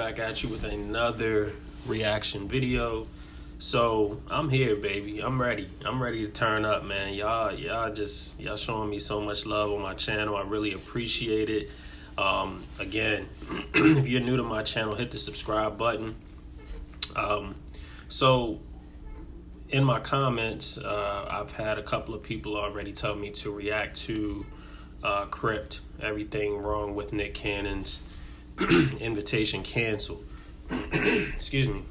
back at you with another reaction video. So I'm here, baby. I'm ready to turn up, man. Y'all showing me so much love on my channel. I really appreciate it. Again, if you're new to my channel, hit the subscribe button. So in my comments, I've had a couple of people already tell me to react to Crypt, Everything Wrong with Nick Cannon's Invitation Canceled. Excuse me.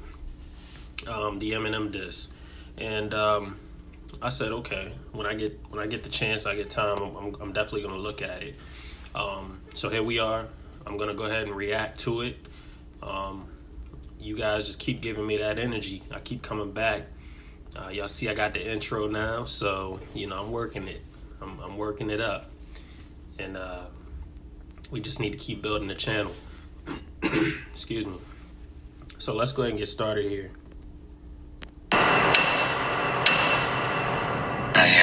The Eminem diss. And I said, okay, when I get the chance, I get time, I'm definitely gonna look at it. So here we are. I'm gonna go ahead and react to it. You guys just keep giving me that energy. I keep coming back. Y'all see I got the intro now, so you know I'm working it. I'm working it up, and we just need to keep building the channel. Excuse me. So let's go ahead and get started here.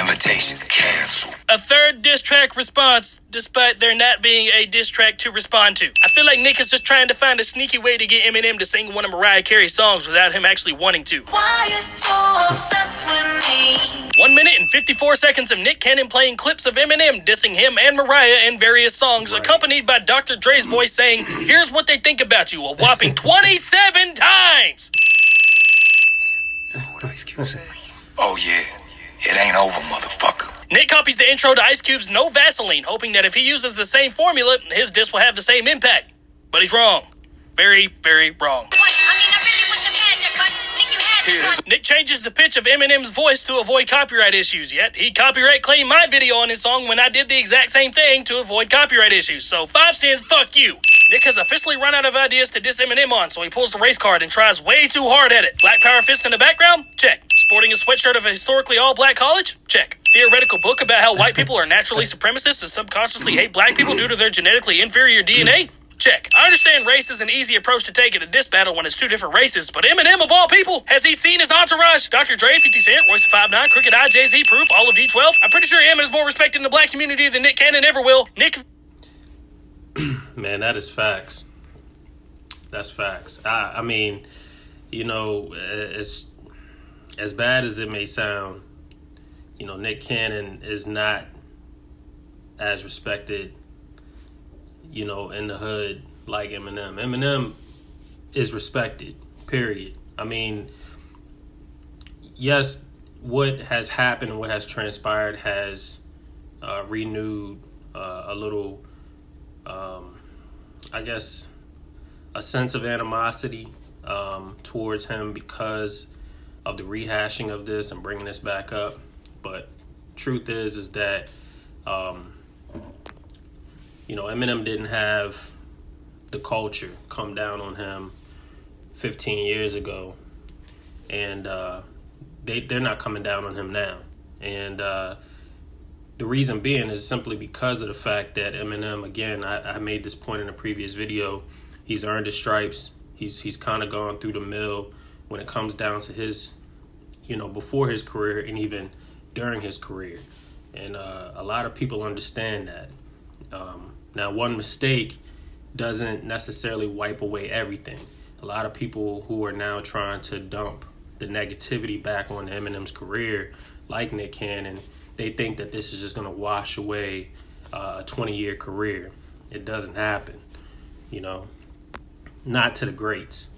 Invitations canceled. A third diss track response, despite there not being a diss track to respond to. I feel like Nick is just trying to find a sneaky way to get Eminem to sing one of Mariah Carey's songs without him actually wanting to. Why you so obsessed with me? 1 minute and 54 seconds of Nick Cannon playing clips of Eminem dissing him and Mariah in various songs, right, accompanied by Dr. Dre's voice saying, "Here's what they think about you," a whopping 27 times. You know what Ice Cube said? Oh yeah, it ain't over, motherfucker. Nick copies the intro to Ice Cube's No Vaseline, hoping that if he uses the same formula, his diss will have the same impact. But he's wrong. Very, very wrong. Nick changes the pitch of Eminem's voice to avoid copyright issues, yet he copyright claimed my video on his song when I did the exact same thing to avoid copyright issues. So 5 cents, fuck you. Nick has officially run out of ideas to diss Eminem on, so he pulls the race card and tries way too hard at it. Black power fists in the background? Check. Sporting a sweatshirt of a historically all-black college? Check. Theoretical book about how white people are naturally supremacists and subconsciously hate black people due to their genetically inferior DNA? Check. I understand race is an easy approach to take in a diss battle when it's two different races, but Eminem of all people, has he seen his entourage? Dr. Dre, 50 Cent, Royce the 5'9", Crooked I, Jay-Z, Proof, all of D12. I'm pretty sure Eminem is more respected in the black community than Nick Cannon ever will. Nick... Man, that is facts. That's facts. I mean, you know, as bad as it may sound, you know, Nick Cannon is not as respected, you know, in the hood like Eminem. Eminem is respected, period. I mean, yes, what has happened and what has transpired has renewed a little, I guess, a sense of animosity towards him because of the rehashing of this and bringing this back up. But truth is that you know, Eminem didn't have the culture come down on him 15 years ago, and they're not coming down on him now. And the reason being is simply because of the fact that Eminem, again, I made this point in a previous video, he's earned his stripes. He's kind of gone through the mill when it comes down to his, you know, before his career and even during his career. And a lot of people understand that. Now, one mistake doesn't necessarily wipe away everything. A lot of people who are now trying to dump the negativity back on Eminem's career, like Nick Cannon, they think that this is just going to wash away a 20-year career. It doesn't happen, you know, not to the greats.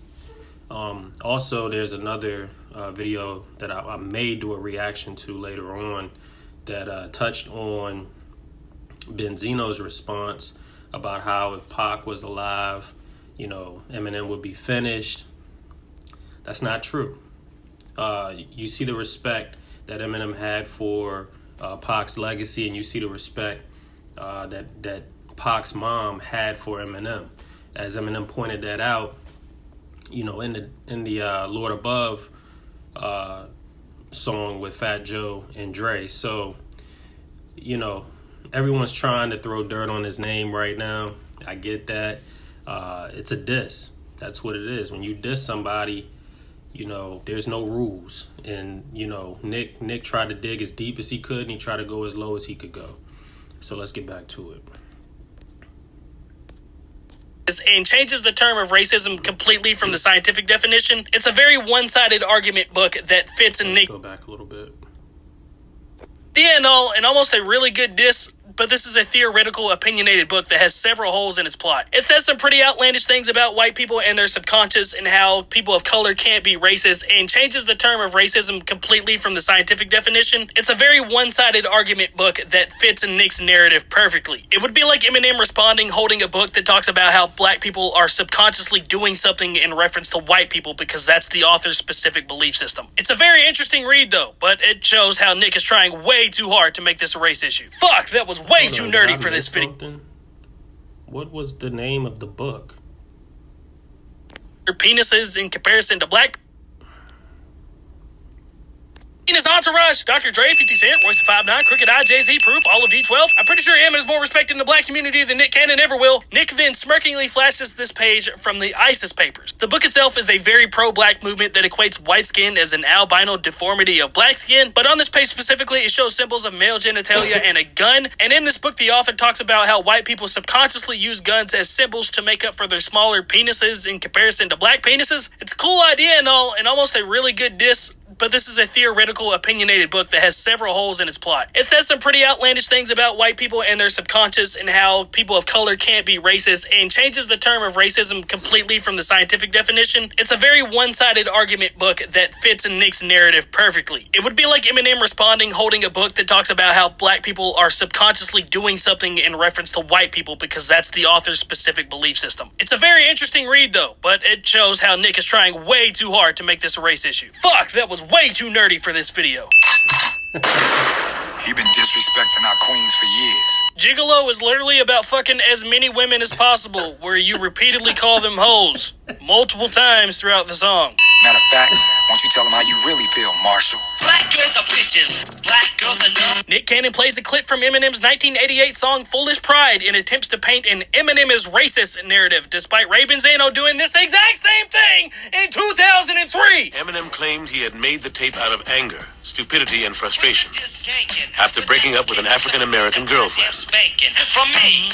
Also, there's another video that I may do a reaction to later on that touched on Benzino's response about how if Pac was alive, you know, Eminem would be finished. That's not true. You see the respect that Eminem had for Pac's legacy, and you see the respect that Pac's mom had for Eminem. As Eminem pointed that out, you know, in the Lord Above song with Fat Joe and Dre. So, you know, everyone's trying to throw dirt on his name right now. I get that. It's a diss. That's what it is. When you diss somebody, you know, there's no rules. And, you know, Nick tried to dig as deep as he could, and he tried to go as low as he could go. So let's get back to it. and changes the term of racism completely from the scientific definition. It's a very one-sided argument book that fits in Nick. Go back a little bit. Yeah, and all, and almost a really good diss, but this is a theoretical, opinionated book that has several holes in its plot. It says some pretty outlandish things about white people and their subconscious and how people of color can't be racist, and changes the term of racism completely from the scientific definition. It's a very one-sided argument book that fits in Nick's narrative perfectly. It would be like Eminem responding holding a book that talks about how black people are subconsciously doing something in reference to white people because that's the author's specific belief system. It's a very interesting read though, but it shows how Nick is trying way too hard to make this a race issue. Fuck, that was way too nerdy for this video. Something? What was the name of the book? Penises in comparison to black. In his entourage, Dr. Dre, 50 Cent, Royce the 5'9", Crooked Eye, Jay-Z, Proof, all of D12. I'm pretty sure Eminem is more respected in the black community than Nick Cannon ever will. Nick then smirkingly flashes this page from the ISIS papers. The book itself is a very pro-black movement that equates white skin as an albino deformity of black skin, but on this page specifically, it shows symbols of male genitalia and a gun, and in this book, the author talks about how white people subconsciously use guns as symbols to make up for their smaller penises in comparison to black penises. It's a cool idea and all, and almost a really good diss, but this is a theoretical, opinionated book that has several holes in its plot. It says some pretty outlandish things about white people and their subconscious and how people of color can't be racist, and changes the term of racism completely from the scientific definition. It's a very one-sided argument book that fits in Nick's narrative perfectly. It would be like Eminem responding holding a book that talks about how black people are subconsciously doing something in reference to white people because that's the author's specific belief system. It's a very interesting read though, but it shows how Nick is trying way too hard to make this a race issue. Fuck, that was way too nerdy for this video. He been disrespecting our queens for years. Gigolo is literally about fucking as many women as possible, where you repeatedly call them hoes multiple times throughout the song. Matter of fact, why don't you tell him how you really feel, Marshall? Black girls are bitches. Black girls are dumb. Nick Cannon plays a clip from Eminem's 1988 song Foolish Pride in attempts to paint an Eminem is racist narrative, despite Ray Benzano doing this exact same thing in 2003. Eminem claimed he had made the tape out of anger, stupidity, and frustration Just skanking. after breaking up with an African-American girlfriend. Spanking. From me.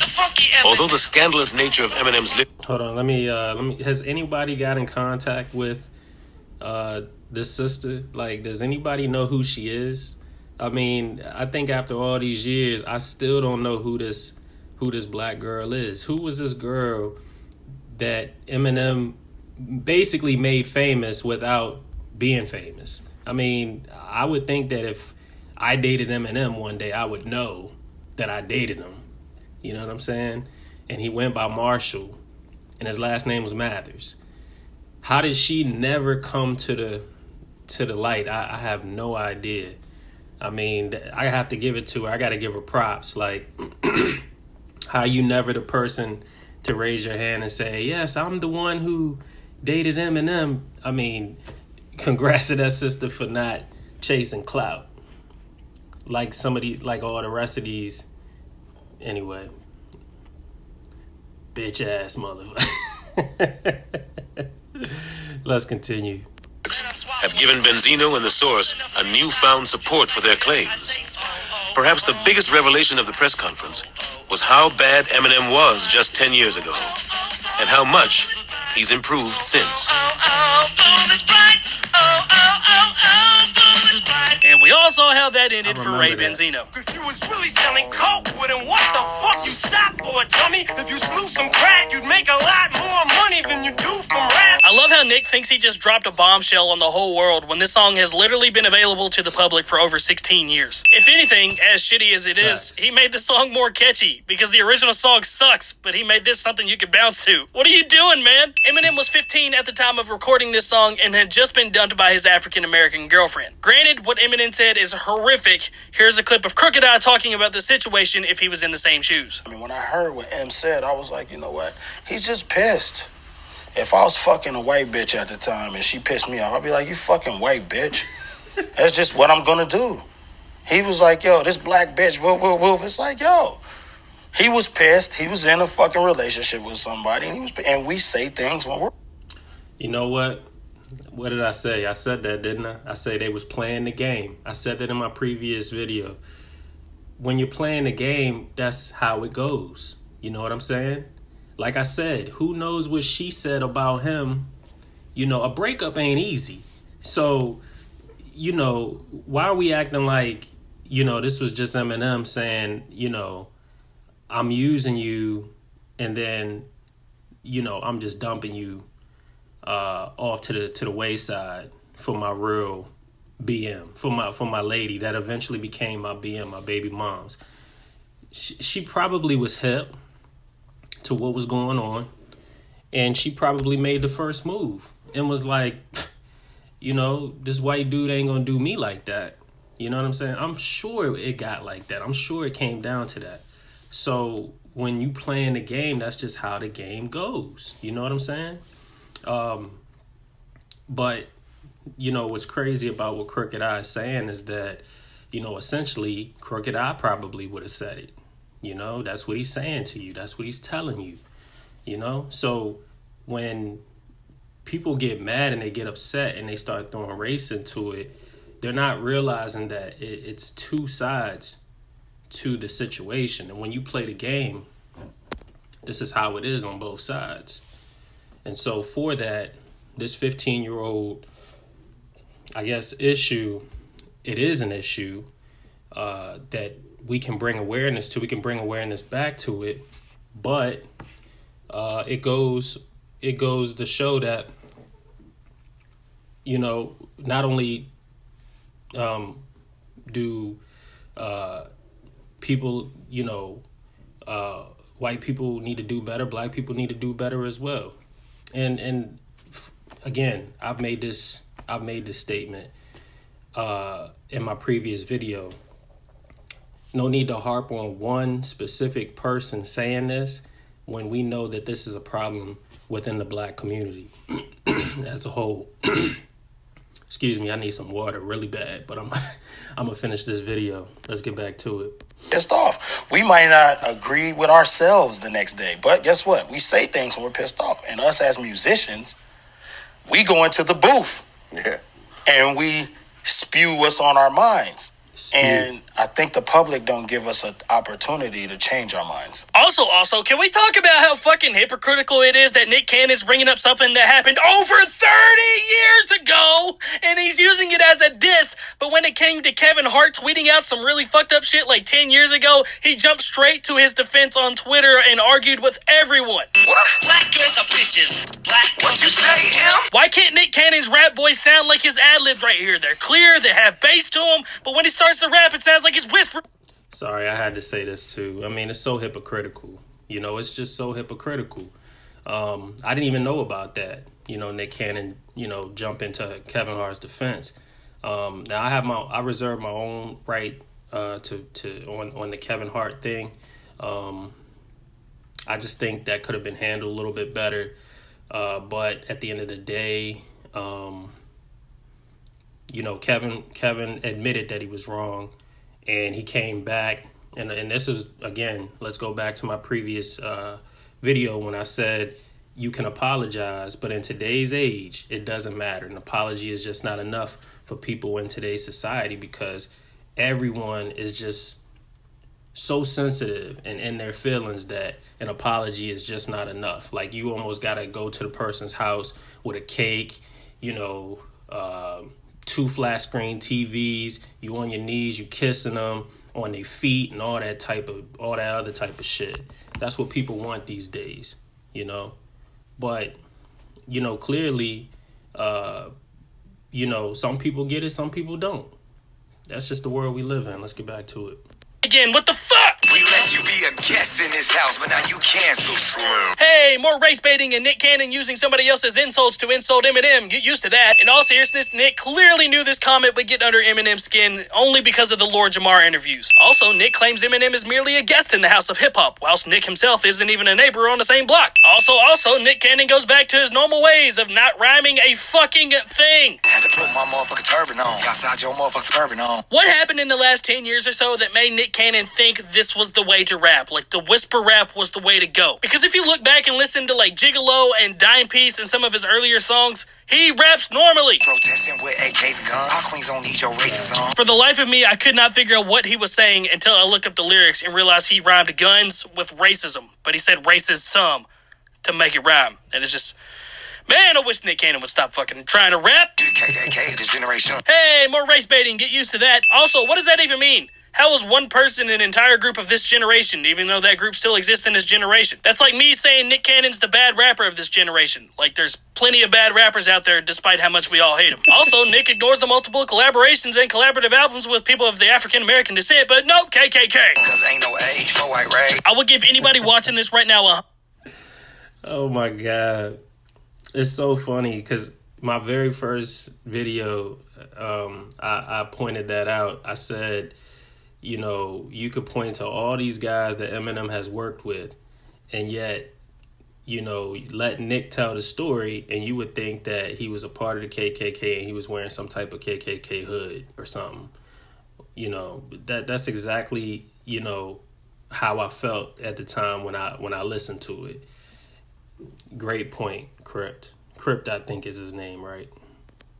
The funky Although the scandalous nature of Eminem's Hold on, let me. Has anybody got in contact with this sister? Like, does anybody know who she is? I mean, I think after all these years, I still don't know who this black girl is. Who was this girl that Eminem basically made famous without being famous? I mean, I would think that if I dated Eminem one day, I would know that I dated him. You know what I'm saying? And he went by Marshall, and his last name was Mathers. How did she never come to the light? I have no idea. I mean, I have to give it to her. I got to give her props. Like, how you never the person to raise your hand and say, yes, I'm the one who dated Eminem. I mean, congrats to that sister for not chasing clout. Like like all the rest of these. Anyway. Bitch ass motherfucker. Let's continue. have given Benzino and the Source a newfound support for their claims. Perhaps the biggest revelation of the press conference was how bad Eminem was just 10 years ago, and how much he's improved since. And we all saw how that ended for Ray that. Benzino. If you was really selling coke, well then what the fuck you stop for, dummy? If you slew some crack, you'd make a lot more money than you do from rap. I love how Nick thinks he just dropped a bombshell on the whole world when this song has literally been available to the public for over 16 years. If anything, as shitty as it is, he made the song more catchy because the original song sucks, but he made this something you could bounce to. What are you doing, man? Eminem was 15 at the time of recording this song and had just been dumped by his African-American girlfriend. Granted, what Eminem said is horrific. Here's a clip of Crooked Eye talking about the situation if he was in the same shoes. I mean, when I heard what M said, I was like, you know what? He's just pissed. If I was fucking a white bitch at the time and she pissed me off, I'd be like, you fucking white bitch. That's just what I'm gonna do. He was like, yo, this black bitch, whoop, whoop, whoop. It's like, yo. He was pissed. He was in a fucking relationship with somebody, and we say things when we're... You know what? What did I say? I said that, didn't I? I said they was playing the game. I said that in my previous video. When you're playing the game, that's how it goes. You know what I'm saying? like I said, who knows what she said about him? You know, a breakup ain't easy. So, you know, why are we acting like, you know, this was just Eminem saying, you know, I'm using you and then, you know, I'm just dumping you off to the wayside for my real BM, for my lady that eventually became my BM, my baby mom's. She probably was hip to what was going on, and she probably made the first move and was like, you know, this white dude ain't gonna do me like that. You know what I'm saying? I'm sure it got like that. I'm sure it came down to that. So when you playing the game, that's just how the game goes. You know what I'm saying? But, you know, what's crazy about what Crooked Eye is saying is that, you know, essentially, Crooked Eye probably would have said it. You know, that's what he's saying to you. That's what he's telling you. You know? So when people get mad and they get upset and they start throwing race into it, they're not realizing that it's two sides to the situation. And when you play the game, this is how it is on both sides. And so for that, this 15-year-old, I guess, issue, it is an issue that we can bring awareness to. We can bring awareness back to it. But it goes to show that, you know, not only do people, you know, white people need to do better, black people need to do better as well. And again, I've made this statement in my previous video. No need to harp on one specific person saying this when we know that this is a problem within the black community as a whole. Excuse me, I need some water really bad, but I'm gonna finish this video. Let's get back to it. Pissed off. We might not agree with ourselves the next day, but guess what? We say things when we're pissed off. And us as musicians, we go into the booth and we spew what's on our minds. And I think the public don't give us an opportunity to change our minds. Also, can we talk about how fucking hypocritical it is that Nick Cannon's bringing up something that happened over 30 years ago, and he's using it as a diss, but when it came to Kevin Hart tweeting out some really fucked up shit like 10 years ago, he jumped straight to his defense on Twitter and argued with everyone. What? Black girls are bitches. Black girls. What you say, him? Why can't Nick Cannon's rap voice sound like his ad-libs right here? They're clear, they have bass to them, but when he starts to rap, it sounds like he's whispering. Sorry, I had to say this too. I mean, it's so hypocritical. You know, it's just so hypocritical. I didn't even know about that. You know, Nick Cannon, you know, jump into Kevin Hart's defense. Now I reserve my own right on the Kevin Hart thing. I just think that could have been handled a little bit better. But at the end of the day, you know, Kevin admitted that he was wrong, and he came back. And this is, again, let's go back to my previous video when I said you can apologize, but in today's age, it doesn't matter. An apology is just not enough for people in today's society because everyone is just so sensitive and in their feelings that an apology is just not enough. Like, you almost got to go to the person's house with a cake, you know, 2 flat screen TVs, you on your knees, you kissing them on their feet and all that other type of shit. That's what people want these days, you know. But, you know, clearly, you know, some people get it, some people don't. That's just the world we live in. Let's get back to it. Again, what the fuck? We let you be a guest in this house, but now you cancel, Slim. Hey, more race baiting and Nick Cannon using somebody else's insults to insult Eminem. Get used to that. In all seriousness, Nick clearly knew this comment would get under Eminem's skin only because of the Lord Jamar interviews. Also, Nick claims Eminem is merely a guest in the house of hip-hop, whilst Nick himself isn't even a neighbor on the same block. Also, Nick Cannon goes back to his normal ways of not rhyming a fucking thing. Had to put my motherfucking turban on. Outside your motherfucking turban on. What happened in the last 10 years or so that made Nick Cannon think this was the way to rap? Like, the whisper rap was the way to go. Because if you look back and listen to, like, Gigolo and Dime Piece and some of his earlier songs, he raps normally. Protesting with AKs and guns. Our queens don't need your racism. For the life of me, I could not figure out what he was saying until I looked up the lyrics and realized he rhymed guns with racism. But he said racism. to make it rhyme. And it's just, man, I wish Nick Cannon would stop fucking trying to rap. KKK, this generation. Hey, more race baiting, get used to that. Also, what does that even mean? How is one person an entire group of this generation, even though that group still exists in this generation? That's like me saying Nick Cannon's the bad rapper of this generation. Like, there's plenty of bad rappers out there, despite how much we all hate him. Also, Nick ignores the multiple collaborations and collaborative albums with people of the African-American descent, but nope, KKK. Cause ain't no age for white race. I would give anybody watching this right now Oh my God. It's so funny because my very first video, I pointed that out. I said, you know, you could point to all these guys that Eminem has worked with, and yet, you know, let Nick tell the story, and you would think that he was a part of the KKK and he was wearing some type of KKK hood or something. You know, that's exactly, you know, how I felt at the time when I listened to it. Great point, Crypt. Crypt, I think is his name, right?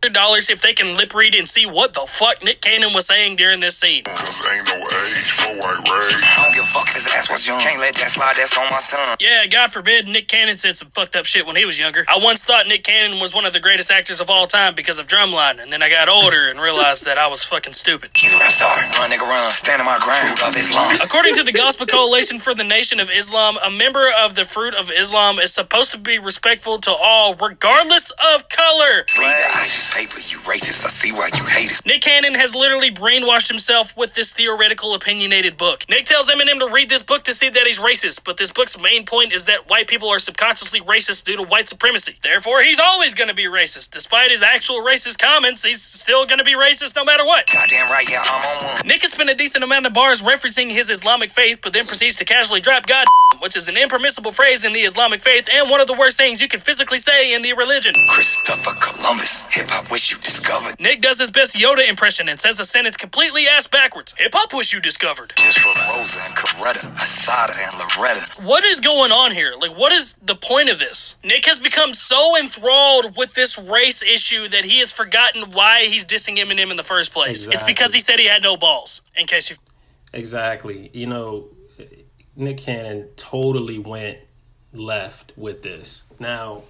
$100 if they can lip read and see what the fuck Nick Cannon was saying during this scene. Cause ain't no age for white race. I don't give a fuck, his ass was young. Can't let that slide, that's on my son. Yeah, God forbid Nick Cannon said some fucked up shit when he was younger. I once thought Nick Cannon was one of the greatest actors of all time because of Drumline, and then I got older and realized that I was fucking stupid. He's a rap star. Run, nigga, run. Stand in my ground. Fruit of Islam. According to the Gospel Coalition for the Nation of Islam, a member of the Fruit of Islam is supposed to be respectful to all, regardless of color. Read the ISIS paper, you racist. I see why you hate us. Nick Cannon has literally brainwashed himself with this theoretical, opinionated book. Nick tells Eminem to read this book to see that he's racist, but this book's main point is that white people are subconsciously racist due to white supremacy. Therefore, he's always going to be racist. Despite his actual racist comments, he's still going to be racist no matter what. Goddamn right, yeah, I'm on one. Nick has spent a decent amount of bars referencing his Islamic faith, but then proceeds to casually drop God, which is an impermissible phrase in the Islamic faith and one of the worst things you can physically say in the religion. Christopher Columbus. Hip-hop wish you discovered. Nick does his best Yoda impression and says the sentence completely ass backwards. Hip-hop wish you discovered. Just for Rosa and Coretta, Asada and Loretta. What is going on here? Like, what is the point of this? Nick has become so enthralled with this race issue that he has forgotten why he's dissing Eminem in the first place. Exactly. It's because he said he had no balls, in case you... Exactly. You know, Nick Cannon totally went left with this. Now,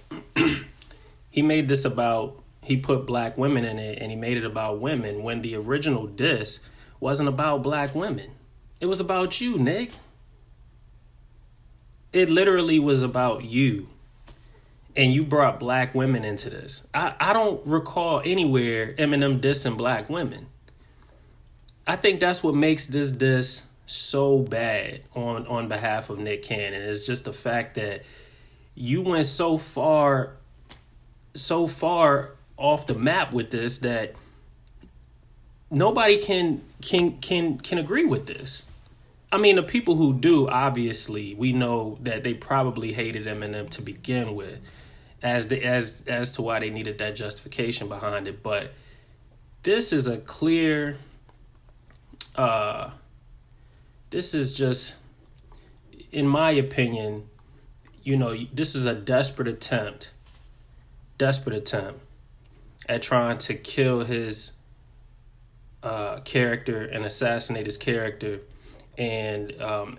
he made this about... He put black women in it, and he made it about women when the original diss wasn't about black women. It was about you, Nick. It literally was about you. And you brought black women into this. I don't recall anywhere Eminem dissing black women. I think that's what makes this diss so bad on behalf of Nick Cannon. It's just the fact that you went so far off the map with this that nobody can agree with this. I mean, the people who do, obviously, we know that they probably hated Eminem to begin with, as to why they needed that justification behind it. But this is a clear. This is just, in my opinion, you know, this is a desperate attempt at trying to kill his character and assassinate his character. And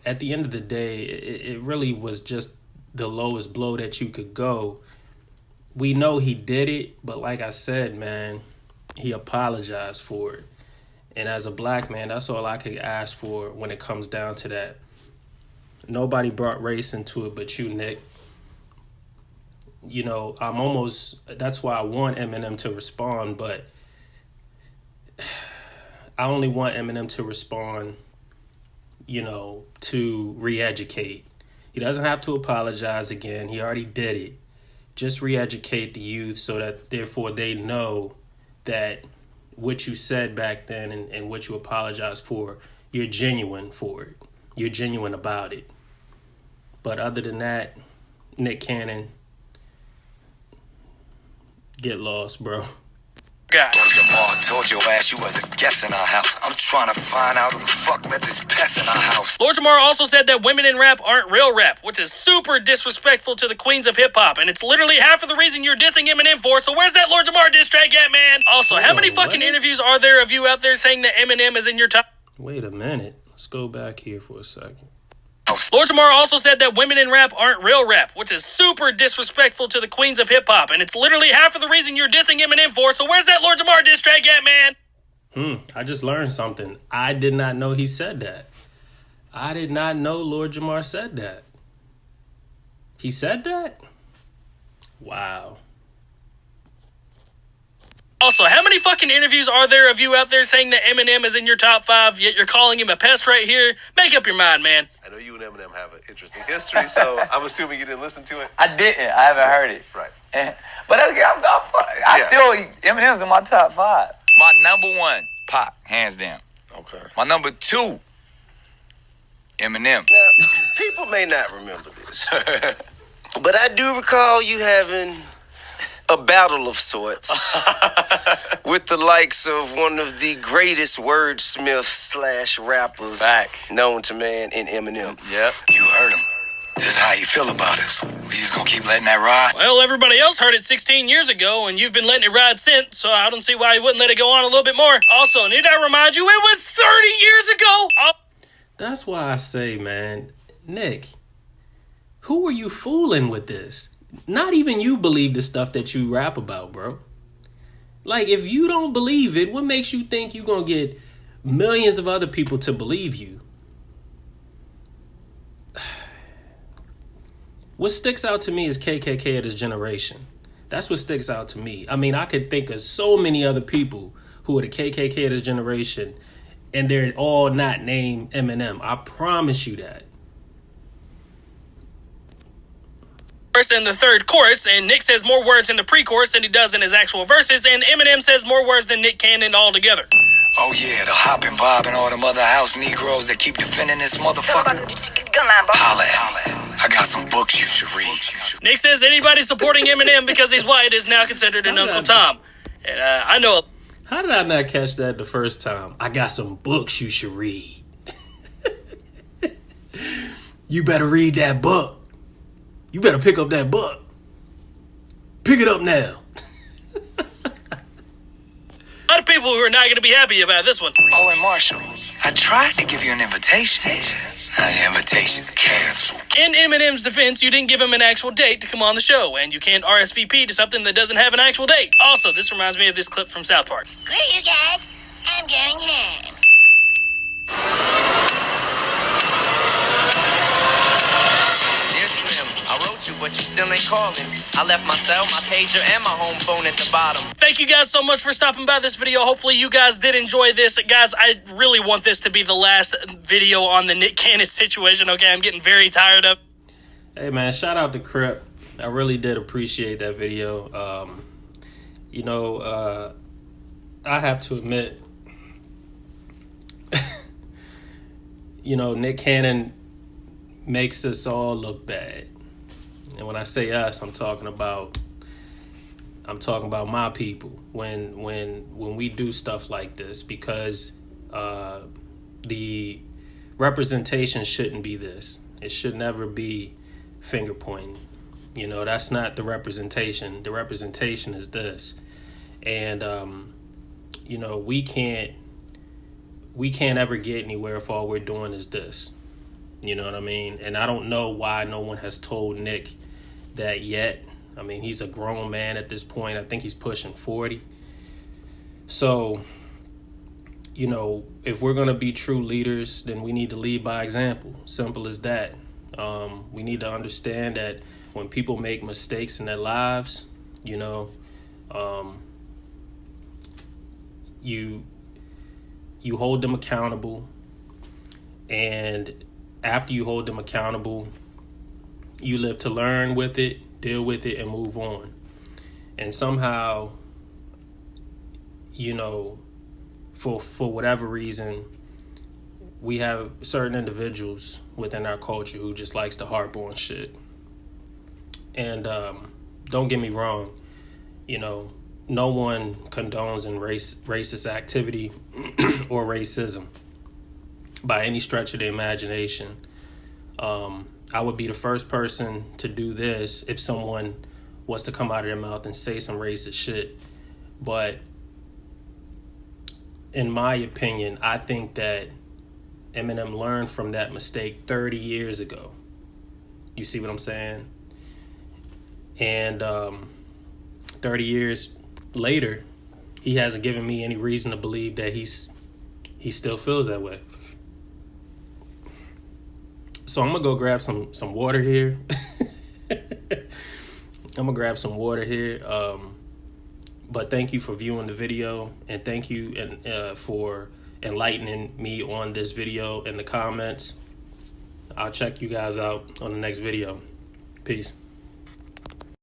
at the end of the day, it really was just the lowest blow that you could go. We know he did it, but like I said, man, he apologized for it. And as a black man, that's all I could ask for when it comes down to that. Nobody brought race into it but you, Nick. You know, that's why I want Eminem to respond, but I only want Eminem to respond, you know, to re-educate. He doesn't have to apologize again. He already did it. Just re-educate the youth so that therefore they know that what you said back then and what you apologized for, you're genuine for it. You're genuine about it. But other than that, Nick Cannon, get lost, bro. God. Jamal told your ass you was a guest in our house. I'm trying to find out who the fuck let this pest in our house. Lord Jamar also said that women in rap aren't real rap, which is super disrespectful to the queens of hip-hop, and it's literally half of the reason you're dissing Eminem for, so where's that Lord Jamar diss track at, man? Also, how many fucking interviews are there of you out there saying that Eminem is in your top... Wait a minute. Let's go back here for a second. Lord Jamar also said that women in rap aren't real rap, which is super disrespectful to the queens of hip-hop, and it's literally half of the reason you're dissing Eminem for, so where's that Lord Jamar diss track at, man? I just learned something. I did not know he said that. I did not know Lord Jamar said that. He said that? Wow. Also, how many fucking interviews are there of you out there saying that Eminem is in your top 5, yet you're calling him a pest right here? Make up your mind, man. I know you and Eminem have an interesting history, so I'm assuming you didn't listen to it. I didn't. I haven't heard it. Right. But I still, Eminem's in my top 5. My number 1, Pac, hands down. Okay. My number 2, Eminem. Now, people may not remember this, but I do recall you having a battle of sorts with the likes of one of the greatest wordsmiths / rappers known to man in Eminem. Yep. You heard him. This is how you feel about us. We just gonna keep letting that ride? Well, everybody else heard it 16 years ago, and you've been letting it ride since, so I don't see why you wouldn't let it go on a little bit more. Also, need I remind you, it was 30 years ago! That's why I say, man, Nick, who are you fooling with this? Not even you believe the stuff that you rap about, bro. Like, if you don't believe it, what makes you think you're going to get millions of other people to believe you? What sticks out to me is KKK of this generation. That's what sticks out to me. I mean, I could think of so many other people who are the KKK of this generation, and they're all not named Eminem. I promise you that. In the third chorus, and Nick says more words in the pre-chorus than he does in his actual verses, and Eminem says more words than Nick can in altogether. Oh yeah, the hopping Bob and all them other house Negroes that keep defending this motherfucker. Holla at me. I got some books you should read. Nick says anybody supporting Eminem because he's white is now considered an Uncle Tom. And I know... How did I not catch that the first time? I got some books you should read. You better read that book. You better pick up that book. Pick it up now. A lot of people who are not going to be happy about this one. Oh, and Marshall, I tried to give you an invitation. The invitation's canceled. In Eminem's defense, you didn't give him an actual date to come on the show, and you can't RSVP to something that doesn't have an actual date. Also, this reminds me of this clip from South Park. Screw you guys. I'm going home. But you still ain't calling. I left my cell, my pager, and my home phone at the bottom. Thank you guys so much for stopping by this video. Hopefully you guys did enjoy this. Guys, I really want this to be the last video on the Nick Cannon situation, okay? I'm getting very tired of... Hey, man, shout out to Crypt. I really did appreciate that video. I have to admit, Nick Cannon makes us all look bad. And when I say us, I'm talking about my people when we do stuff like this, because the representation shouldn't be this. It should never be finger pointing. That's not the representation. The representation is this. And we can't ever get anywhere if all we're doing is this. You know what I mean? And I don't know why no one has told Nick that yet. I mean, he's a grown man at this point. I think he's pushing 40. So, if we're going to be true leaders, then we need to lead by example. Simple as that. We need to understand that when people make mistakes in their lives, you hold them accountable. And after you hold them accountable, you live to learn with it, deal with it, and move on. And somehow, for whatever reason, we have certain individuals within our culture who just likes to harp on shit. And don't get me wrong, no one condones in racist activity or racism by any stretch of the imagination. I would be the first person to do this if someone was to come out of their mouth and say some racist shit. But in my opinion, I think that Eminem learned from that mistake 30 years ago. You see what I'm saying? And 30 years later, he hasn't given me any reason to believe that he still feels that way. So I'm gonna go grab some water here. I'm gonna grab some water here. But thank you for viewing the video, and thank you for enlightening me on this video in the comments. I'll check you guys out on the next video. Peace.